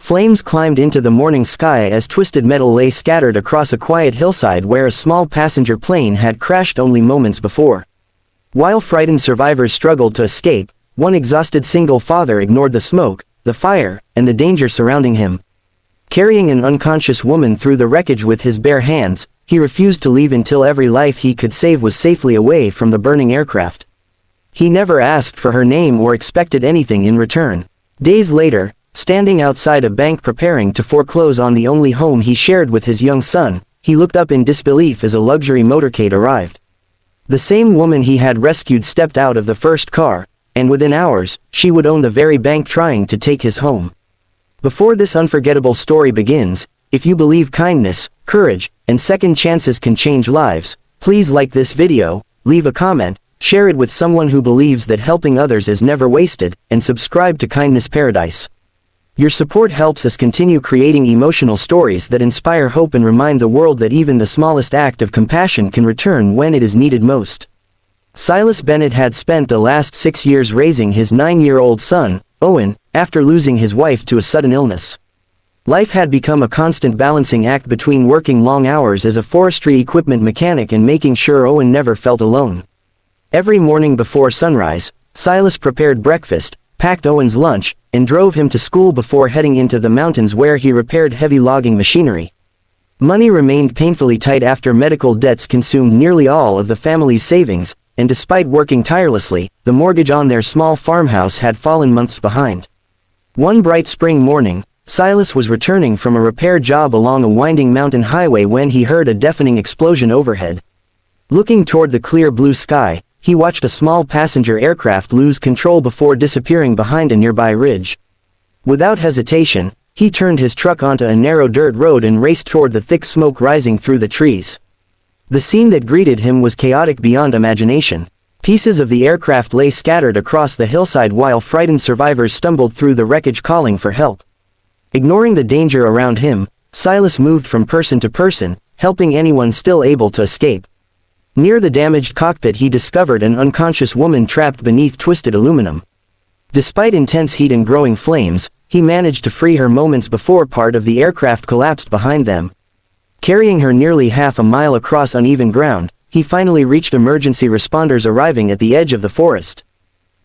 Flames climbed into the morning sky as twisted metal lay scattered across a quiet hillside where a small passenger plane had crashed only moments before. While frightened survivors struggled to escape, one exhausted single father ignored the smoke, the fire, and the danger surrounding him. Carrying an unconscious woman through the wreckage with his bare hands, he refused to leave until every life he could save was safely away from the burning aircraft. He never asked for her name or expected anything in return. Days later, standing outside a bank preparing to foreclose on the only home he shared with his young son, he looked up in disbelief as a luxury motorcade arrived. The same woman he had rescued stepped out of the first car, and within hours, she would own the very bank trying to take his home. Before this unforgettable story begins, if you believe kindness, courage, and second chances can change lives, please like this video, leave a comment, share it with someone who believes that helping others is never wasted, and subscribe to Kindness Paradise. Your support helps us continue creating emotional stories that inspire hope and remind the world that even the smallest act of compassion can return when it is needed most. Silas Bennett had spent the last 6 years raising his 9-year-old son, Owen, after losing his wife to a sudden illness. Life had become a constant balancing act between working long hours as a forestry equipment mechanic and making sure Owen never felt alone. Every morning before sunrise, Silas prepared breakfast, packed Owen's lunch, and drove him to school before heading into the mountains where he repaired heavy logging machinery. Money remained painfully tight after medical debts consumed nearly all of the family's savings, and despite working tirelessly, the mortgage on their small farmhouse had fallen months behind. One bright spring morning, Silas was returning from a repair job along a winding mountain highway when he heard a deafening explosion overhead. Looking toward the clear blue sky, he watched a small passenger aircraft lose control before disappearing behind a nearby ridge. Without hesitation, he turned his truck onto a narrow dirt road and raced toward the thick smoke rising through the trees. The scene that greeted him was chaotic beyond imagination. Pieces of the aircraft lay scattered across the hillside while frightened survivors stumbled through the wreckage calling for help. Ignoring the danger around him, Silas moved from person to person, helping anyone still able to escape. Near the damaged cockpit he discovered an unconscious woman trapped beneath twisted aluminum. Despite intense heat and growing flames, he managed to free her moments before part of the aircraft collapsed behind them. Carrying her nearly half a mile across uneven ground, he finally reached emergency responders arriving at the edge of the forest.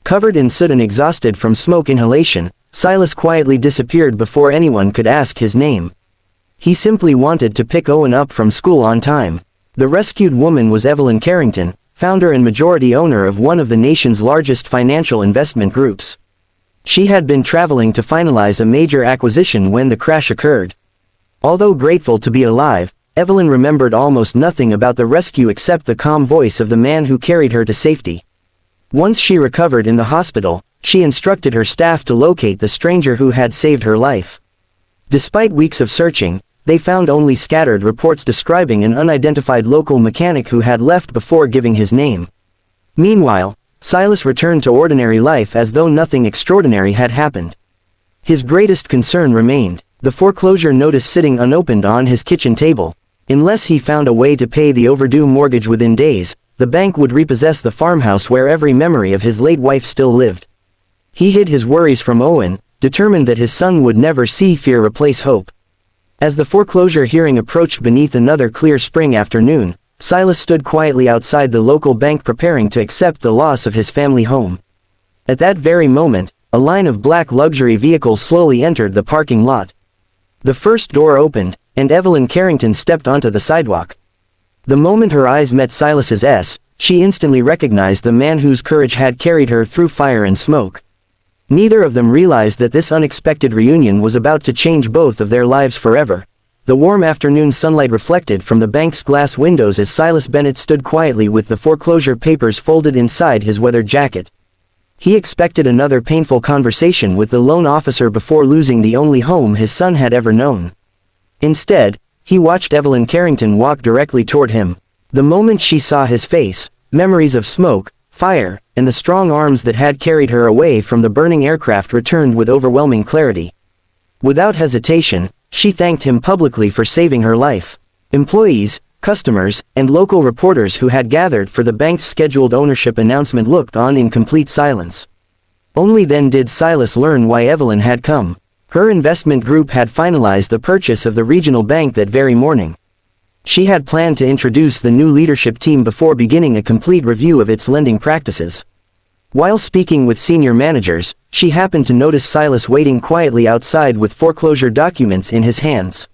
Covered in soot and exhausted from smoke inhalation, Silas quietly disappeared before anyone could ask his name. He simply wanted to pick Owen up from school on time. The rescued woman was Evelyn Carrington, founder and majority owner of one of the nation's largest financial investment groups. She had been traveling to finalize a major acquisition when the crash occurred. Although grateful to be alive, Evelyn remembered almost nothing about the rescue except the calm voice of the man who carried her to safety. Once she recovered in the hospital, she instructed her staff to locate the stranger who had saved her life. Despite weeks of searching, they found only scattered reports describing an unidentified local mechanic who had left before giving his name. Meanwhile, Silas returned to ordinary life as though nothing extraordinary had happened. His greatest concern remained the foreclosure notice sitting unopened on his kitchen table. Unless he found a way to pay the overdue mortgage within days, the bank would repossess the farmhouse where every memory of his late wife still lived. He hid his worries from Owen, determined that his son would never see fear replace hope. As the foreclosure hearing approached beneath another clear spring afternoon, Silas stood quietly outside the local bank preparing to accept the loss of his family home. At that very moment, a line of black luxury vehicles slowly entered the parking lot. The first door opened, and Evelyn Carrington stepped onto the sidewalk. The moment her eyes met Silas's, she instantly recognized the man whose courage had carried her through fire and smoke. Neither of them realized that this unexpected reunion was about to change both of their lives forever. The warm afternoon sunlight reflected from the bank's glass windows as Silas Bennett stood quietly with the foreclosure papers folded inside his weathered jacket. He expected another painful conversation with the loan officer before losing the only home his son had ever known. Instead, he watched Evelyn Carrington walk directly toward him. The moment she saw his face, memories of smoke, fire, and the strong arms that had carried her away from the burning aircraft returned with overwhelming clarity. Without hesitation, she thanked him publicly for saving her life. Employees, customers, and local reporters who had gathered for the bank's scheduled ownership announcement looked on in complete silence. Only then did Silas learn why Evelyn had come. Her investment group had finalized the purchase of the regional bank that very morning. She had planned to introduce the new leadership team before beginning a complete review of its lending practices. While speaking with senior managers, she happened to notice Silas waiting quietly outside with foreclosure documents in his hands.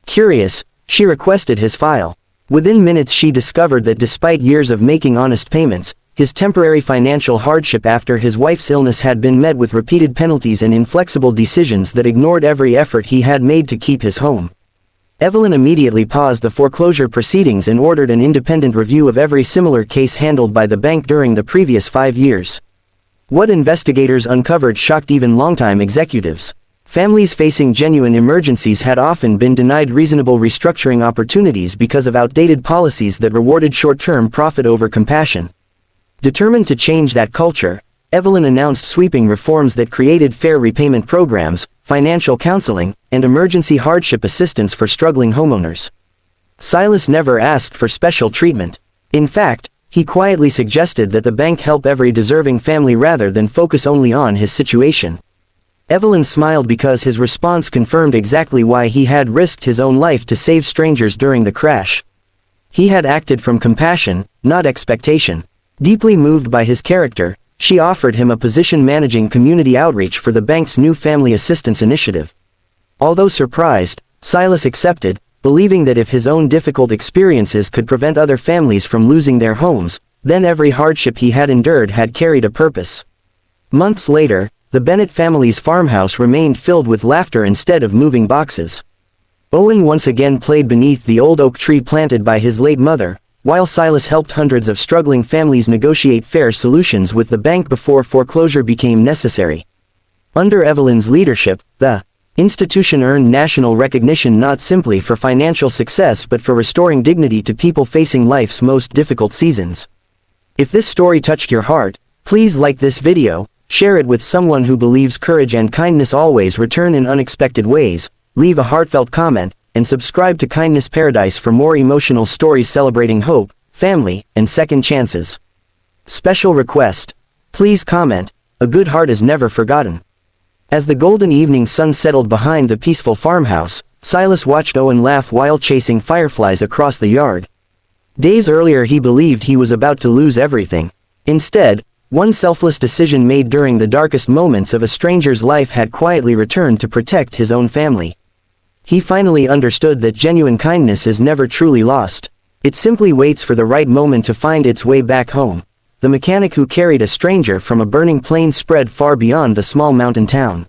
Curious, she requested his file. Within minutes she discovered that despite years of making honest payments, his temporary financial hardship after his wife's illness had been met with repeated penalties and inflexible decisions that ignored every effort he had made to keep his home. Evelyn immediately paused the foreclosure proceedings and ordered an independent review of every similar case handled by the bank during the previous 5 years. What investigators uncovered shocked even longtime executives. Families facing genuine emergencies had often been denied reasonable restructuring opportunities because of outdated policies that rewarded short-term profit over compassion. Determined to change that culture, Evelyn announced sweeping reforms that created fair repayment programs, financial counseling, and emergency hardship assistance for struggling homeowners. Silas never asked for special treatment. In fact, he quietly suggested that the bank help every deserving family rather than focus only on his situation. Evelyn smiled because his response confirmed exactly why he had risked his own life to save strangers during the crash. He had acted from compassion, not expectation. Deeply moved by his character, she offered him a position managing community outreach for the bank's new family assistance initiative. Although surprised, Silas accepted, believing that if his own difficult experiences could prevent other families from losing their homes, then every hardship he had endured had carried a purpose. Months later, the Bennett family's farmhouse remained filled with laughter instead of moving boxes. Owen once again played beneath the old oak tree planted by his late mother, while Silas helped hundreds of struggling families negotiate fair solutions with the bank before foreclosure became necessary. Under Evelyn's leadership, the institution earned national recognition not simply for financial success but for restoring dignity to people facing life's most difficult seasons. If this story touched your heart, please like this video, share it with someone who believes courage and kindness always return in unexpected ways, leave a heartfelt comment, and subscribe to Kindness Paradise for more emotional stories celebrating hope, family, and second chances. Special request. Please comment, a good heart is never forgotten. As the golden evening sun settled behind the peaceful farmhouse, Silas watched Owen laugh while chasing fireflies across the yard. Days earlier he believed he was about to lose everything. Instead, one selfless decision made during the darkest moments of a stranger's life had quietly returned to protect his own family. He finally understood that genuine kindness is never truly lost. It simply waits for the right moment to find its way back home. The mechanic who carried a stranger from a burning plane spread far beyond the small mountain town.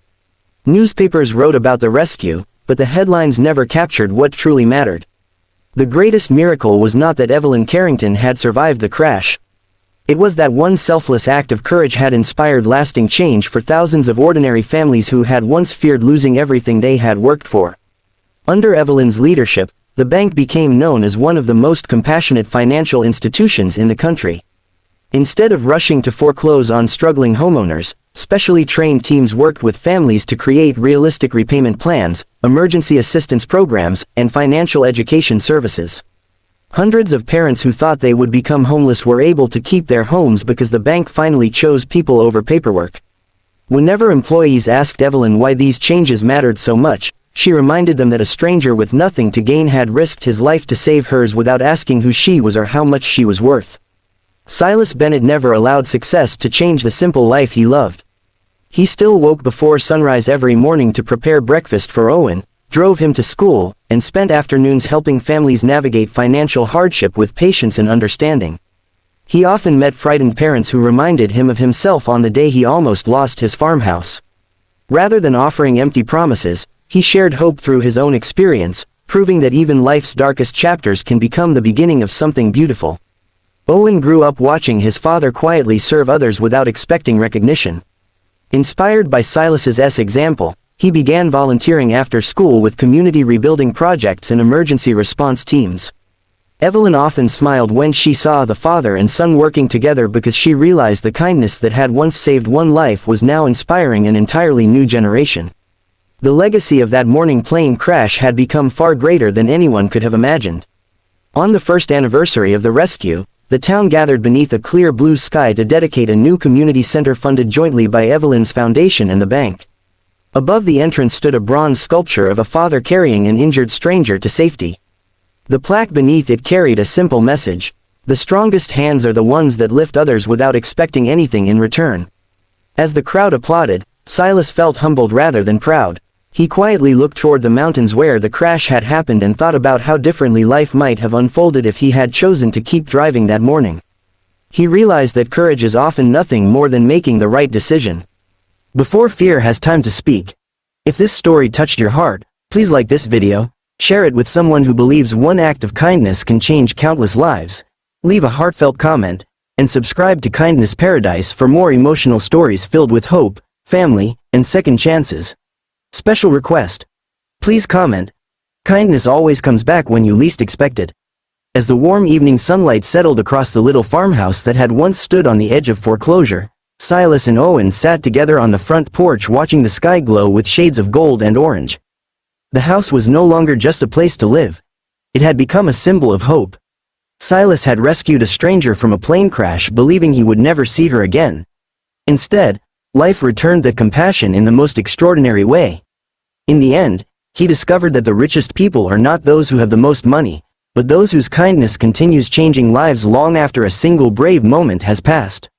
Newspapers wrote about the rescue, but the headlines never captured what truly mattered. The greatest miracle was not that Evelyn Carrington had survived the crash. It was that one selfless act of courage had inspired lasting change for thousands of ordinary families who had once feared losing everything they had worked for. Under Evelyn's leadership, the bank became known as one of the most compassionate financial institutions in the country. Instead of rushing to foreclose on struggling homeowners, specially trained teams worked with families to create realistic repayment plans, emergency assistance programs, and financial education services. Hundreds of parents who thought they would become homeless were able to keep their homes because the bank finally chose people over paperwork. Whenever employees asked Evelyn why these changes mattered so much, she reminded them that a stranger with nothing to gain had risked his life to save hers without asking who she was or how much she was worth. Silas Bennett never allowed success to change the simple life he loved. He still woke before sunrise every morning to prepare breakfast for Owen, drove him to school, and spent afternoons helping families navigate financial hardship with patience and understanding. He often met frightened parents who reminded him of himself on the day he almost lost his farmhouse. Rather than offering empty promises, he shared hope through his own experience, proving that even life's darkest chapters can become the beginning of something beautiful. Owen grew up watching his father quietly serve others without expecting recognition. Inspired by Silas's example, he began volunteering after school with community rebuilding projects and emergency response teams. Evelyn often smiled when she saw the father and son working together because she realized the kindness that had once saved one life was now inspiring an entirely new generation. The legacy of that morning plane crash had become far greater than anyone could have imagined. On the first anniversary of the rescue, the town gathered beneath a clear blue sky to dedicate a new community center funded jointly by Evelyn's foundation and the bank. Above the entrance stood a bronze sculpture of a father carrying an injured stranger to safety. The plaque beneath it carried a simple message: "The strongest hands are the ones that lift others without expecting anything in return." As the crowd applauded, Silas felt humbled rather than proud. He quietly looked toward the mountains where the crash had happened and thought about how differently life might have unfolded if he had chosen to keep driving that morning. He realized that courage is often nothing more than making the right decision. Before fear has time to speak. If this story touched your heart, please like this video, share it with someone who believes one act of kindness can change countless lives, leave a heartfelt comment, and subscribe to Kindness Paradise for more emotional stories filled with hope, family, and second chances. Special request. Please comment. Kindness always comes back when you least expect it. As the warm evening sunlight settled across the little farmhouse that had once stood on the edge of foreclosure, Silas and Owen sat together on the front porch watching the sky glow with shades of gold and orange. The house was no longer just a place to live. It had become a symbol of hope. Silas had rescued a stranger from a plane crash believing he would never see her again. Instead, life returned that compassion in the most extraordinary way. In the end, he discovered that the richest people are not those who have the most money, but those whose kindness continues changing lives long after a single brave moment has passed.